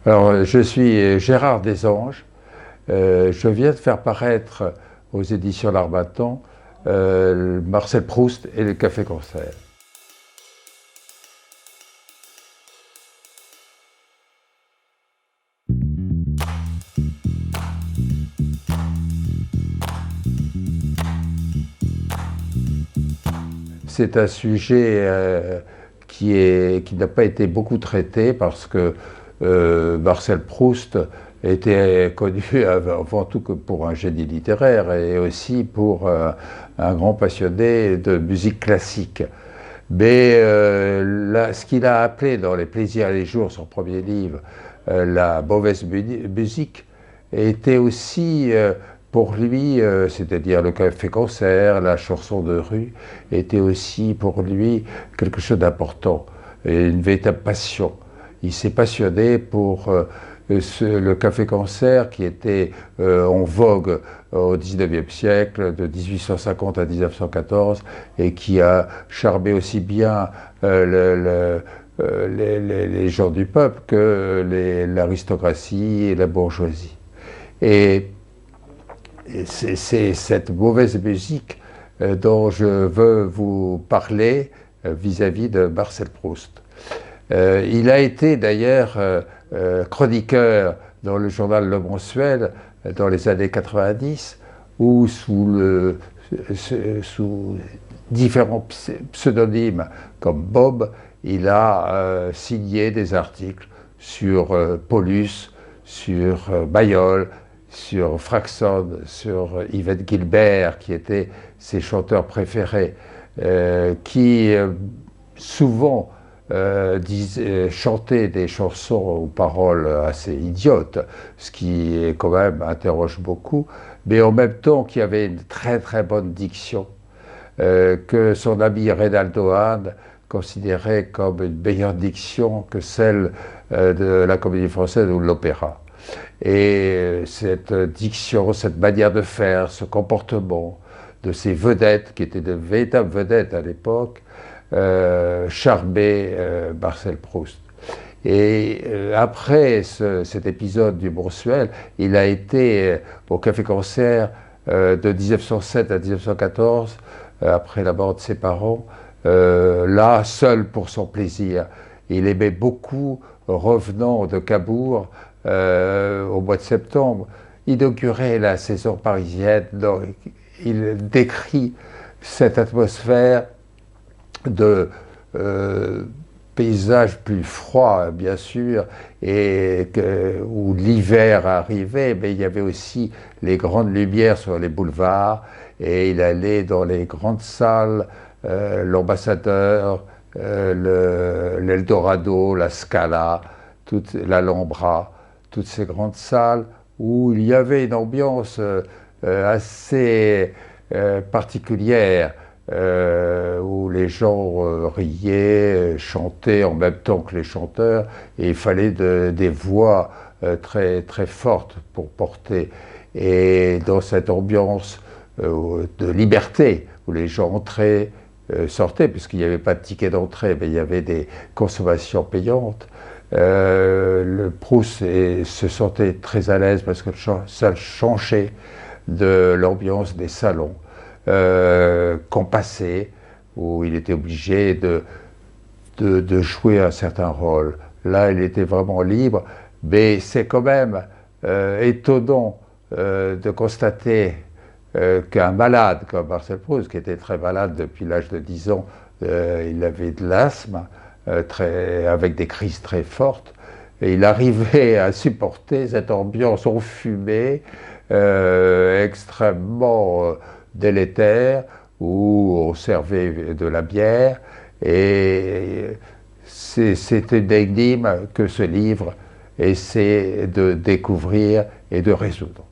Alors, je suis Gérard Desanges. Je viens de faire paraître aux éditions L'Harmattan Marcel Proust et le Café-Concert. C'est un sujet qui n'a pas été beaucoup traité parce que Marcel Proust était connu avant tout que pour un génie littéraire et aussi pour un grand passionné de musique classique. Mais là, ce qu'il a appelé dans Les Plaisirs et les Jours, son premier livre, la mauvaise musique, était aussi pour lui, c'est-à-dire le café-concert, la chanson de rue, était aussi pour lui quelque chose d'important, et une véritable passion. Il s'est passionné pour le café-concert qui était en vogue au XIXe siècle, de 1850 à 1914, et qui a charmé aussi bien les gens du peuple que l'aristocratie et la bourgeoisie. Et c'est cette mauvaise musique dont je veux vous parler vis-à-vis de Marcel Proust. Il a été d'ailleurs chroniqueur dans le journal Le Mensuel dans les années 90, où sous différents pseudonymes comme Bob, il a signé des articles sur Paulus, sur Mayol, sur Fraxon, sur Yvette Guilbert, qui étaient ses chanteurs préférés, qui souvent chantaient des chansons aux paroles assez idiotes, ce qui quand même interroge beaucoup, mais en même temps qui avait une très très bonne diction, que son ami Reynaldo Hahn considérait comme une meilleure diction que celle de la Comédie Française ou de l'opéra. Et cette diction, cette manière de faire, ce comportement de ces vedettes, qui étaient de véritables vedettes à l'époque, charmait Marcel Proust. Et après cet épisode du Mensuel, il a été au Café-Concert de 1907 à 1914, après la mort de ses parents, là, seul pour son plaisir. Il aimait beaucoup, revenant de Cabourg, au mois de septembre, inaugurer la saison parisienne. Donc, il décrit cette atmosphère de paysage plus froid, bien sûr, et où l'hiver arrivait, mais il y avait aussi les grandes lumières sur les boulevards, et il allait dans les grandes salles, l'Ambassadeur, l'Eldorado, la Scala, l'Alhambra, toutes ces grandes salles où il y avait une ambiance assez particulière, où les gens riaient, chantaient en même temps que les chanteurs, et il fallait des voix très, très fortes pour porter. Et dans cette ambiance de liberté, où les gens entraient, sortaient, puisqu'il n'y avait pas de ticket d'entrée, mais il y avait des consommations payantes, le Proust se sentait très à l'aise parce que ça changeait de l'ambiance des salons compassés, où il était obligé de jouer un certain rôle. Là, il était vraiment libre, mais c'est quand même étonnant de constater qu'un malade comme Marcel Proust, qui était très malade depuis l'âge de 10 ans, il avait de l'asthme, avec des crises très fortes, et il arrivait à supporter cette ambiance enfumée, extrêmement délétère, où on servait de la bière, et c'est une énigme que ce livre essaie de découvrir et de résoudre.